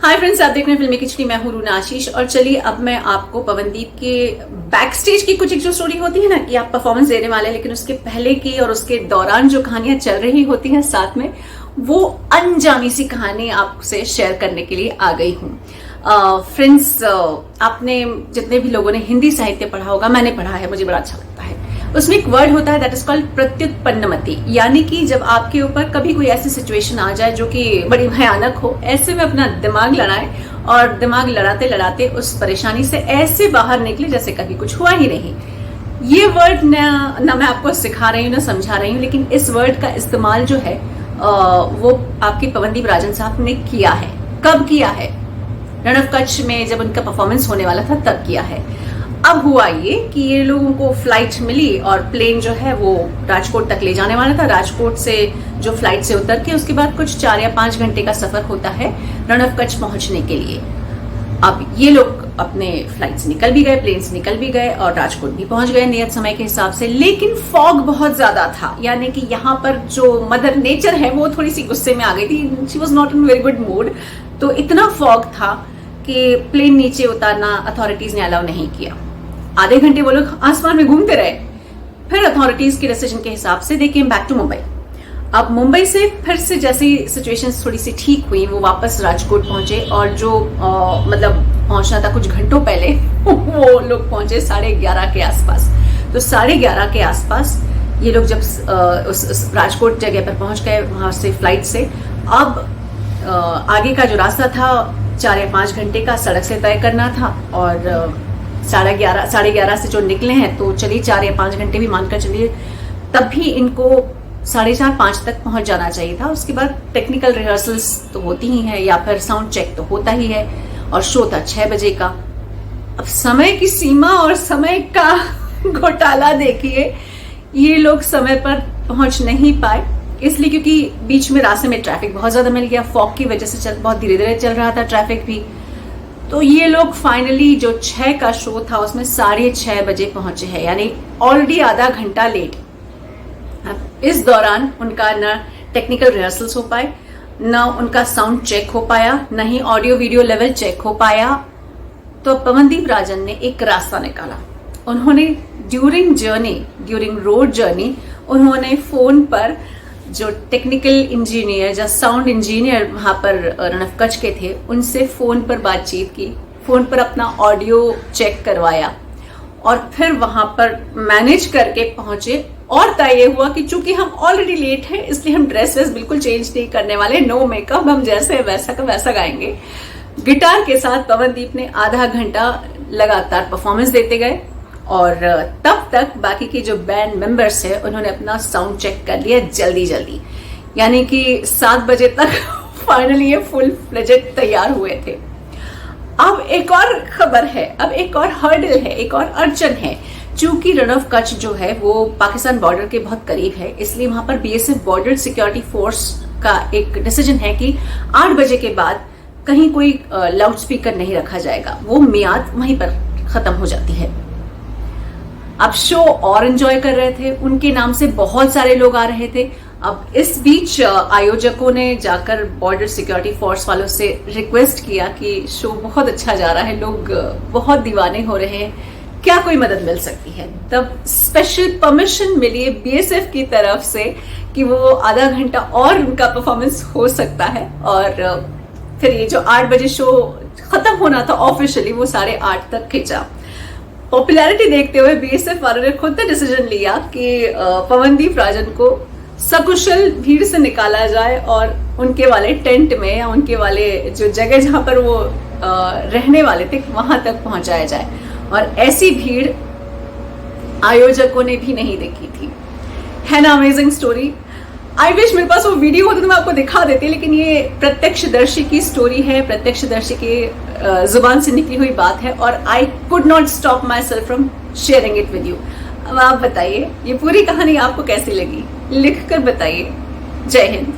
Hi friends, आप देख रहे हैं फिल्मी खिचड़ी। मैं हूं रूना आशीष और चलिए अब मैं आपको पवनदीप के बैक स्टेज की कुछ एक जो स्टोरी होती है ना कि आप परफॉर्मेंस देने वाले हैं, लेकिन उसके पहले की और उसके दौरान जो कहानियां चल रही होती हैं साथ में, वो अनजानी सी कहानी आपसे शेयर करने के लिए आ गई हूँ। फ्रेंड्स, आपने जितने भी लोगों ने हिंदी साहित्य पढ़ा होगा, मैंने पढ़ा है, मुझे बड़ा अच्छा लगता है। उसमें एक वर्ड होता है दैट इज कॉल्ड प्रत्युत्पन्नमति, यानी कि जब आपके ऊपर कभी कोई ऐसी सिचुएशन आ जाए जो कि बड़ी भयानक हो, ऐसे में अपना दिमाग लड़ाएं और दिमाग लड़ाते लड़ाते उस परेशानी से ऐसे बाहर निकले जैसे कभी कुछ हुआ ही नहीं। ये वर्ड ना मैं आपको सिखा रही हूँ ना समझा रही हूँ, लेकिन इस वर्ड का इस्तेमाल जो है वो आपके पवनदीप राजन साहब ने किया है। कब किया है? रण ऑफ कच्छ में जब उनका परफॉर्मेंस होने वाला था तब किया है। अब हुआ ये कि ये लोगों को फ्लाइट मिली और प्लेन जो है वो राजकोट तक ले जाने वाला था। राजकोट से जो फ्लाइट से उतर के उसके बाद कुछ 4 या 5 घंटे का सफर होता है रण ऑफ कच्छ पहुंचने के लिए। अब ये लोग अपने फ्लाइट से निकल भी गए, प्लेन से निकल भी गए और राजकोट भी पहुंच गए नियत समय के हिसाब से, लेकिन फॉग बहुत ज्यादा था। यानी कि यहाँ पर जो मदर नेचर है वो थोड़ी सी गुस्से में आ गई थी। She was not in very good mood. तो इतना फॉग था कि प्लेन नीचे उतारना अथॉरिटीज ने अलाउ नहीं किया। आधे घंटे वो लोग आसमान में घूमते रहे। फिर अथॉरिटीज के डिसीजन के हिसाब से दे केम बैक टू मुंबई। अब मुंबई से फिर से जैसी सिचुएशन थोड़ी सी ठीक हुई, वो वापस राजकोट पहुंचे और जो मतलब पहुंचना था कुछ घंटों पहले वो लोग पहुंचे 11:30 के आसपास। तो 11:30 के आसपास ये लोग जब उस राजकोट जगह पर पहुंच गए वहां से फ्लाइट से, अब आगे का जो रास्ता था 4 या 5 घंटे का सड़क से तय करना था और 11:30 से जो निकले हैं तो चलिए 4 या 5 घंटे भी मानकर चलिए, तब भी इनको 4:30-5 तक पहुंच जाना चाहिए था। उसके बाद टेक्निकल रिहर्सल्स तो होती ही है या फिर साउंड चेक तो होता ही है और शो था 6 बजे का। अब समय की सीमा और समय का घोटाला देखिए, ये लोग समय पर पहुंच नहीं पाए इसलिए क्योंकि बीच में रास्ते में ट्रैफिक बहुत ज्यादा मिल गया। फॉग की वजह से बहुत धीरे धीरे चल रहा था ट्रैफिक भी। तो ये लोग फाइनली जो 6 का शो था उसमें 6:30 बजे पहुंचे हैं, यानी ऑलरेडी आधा घंटा लेट। इस दौरान उनका न टेक्निकल रिहर्सल्स हो पाए, न उनका साउंड चेक हो पाया, न ही ऑडियो वीडियो लेवल चेक हो पाया। तो पवनदीप राजन ने एक रास्ता निकाला। उन्होंने ड्यूरिंग रोड जर्नी उन्होंने फोन पर जो टेक्निकल इंजीनियर या साउंड इंजीनियर वहां पर रण ऑफ कच्छ के थे उनसे फोन पर बातचीत की, फोन पर अपना ऑडियो चेक करवाया और फिर वहां पर मैनेज करके पहुंचे। और तय ये हुआ कि चूंकि हम ऑलरेडी लेट हैं इसलिए हम ड्रेस बिल्कुल चेंज नहीं करने वाले, नो मेकअप, हम जैसे वैसा का वैसा गाएंगे। गिटार के साथ पवनदीप ने आधा घंटा लगातार परफॉर्मेंस देते गए और तब तक बाकी के जो बैंड मेंबर्स है उन्होंने अपना साउंड चेक कर लिया जल्दी, यानी कि 7 बजे तक फाइनली ये फुल फ्लेजेड तैयार हुए थे। अब एक और खबर है, अब एक और हर्डल है, एक और अड़चन है। चूंकि रण ऑफ कच्छ जो है वो पाकिस्तान बॉर्डर के बहुत करीब है, इसलिए वहां पर बीएसएफ बॉर्डर सिक्योरिटी फोर्स का एक डिसीजन है कि 8 बजे के बाद कहीं कोई लाउड स्पीकर नहीं रखा जाएगा। वो मियाद वहीं पर खत्म हो जाती है। अब शो और एंजॉय कर रहे थे, उनके नाम से बहुत सारे लोग आ रहे थे। अब इस बीच आयोजकों ने जाकर बॉर्डर सिक्योरिटी फोर्स वालों से रिक्वेस्ट किया कि शो बहुत अच्छा जा रहा है, लोग बहुत दीवाने हो रहे हैं, क्या कोई मदद मिल सकती है। तब स्पेशल परमिशन मिली बीएसएफ की तरफ से कि वो आधा घंटा और उनका परफॉर्मेंस हो सकता है और फिर ये जो 8 बजे शो खत्म होना था ऑफिशियली वो 8:30 तक खिंचा। पॉपुलैरिटी देखते हुए बीएसएफ वालों ने खुद ने डिसीजन लिया कि पवनदीप राजन को सकुशल भीड़ से निकाला जाए और उनके वाले टेंट में या उनके वाले जो जगह जहां पर वो रहने वाले थे वहां तक पहुंचाया जाए। और ऐसी भीड़ आयोजकों ने भी नहीं देखी थी। है ना अमेजिंग स्टोरी? आई विश मेरे पास वो वीडियो होती तो मैं आपको दिखा देती, लेकिन ये प्रत्यक्षदर्शी की स्टोरी है, प्रत्यक्षदर्शी की जुबान से निकली हुई बात है और I could not stop my self from sharing it with you. अब आप बताइए ये पूरी कहानी आपको कैसी लगी, लिख कर बताइए। जय हिंद।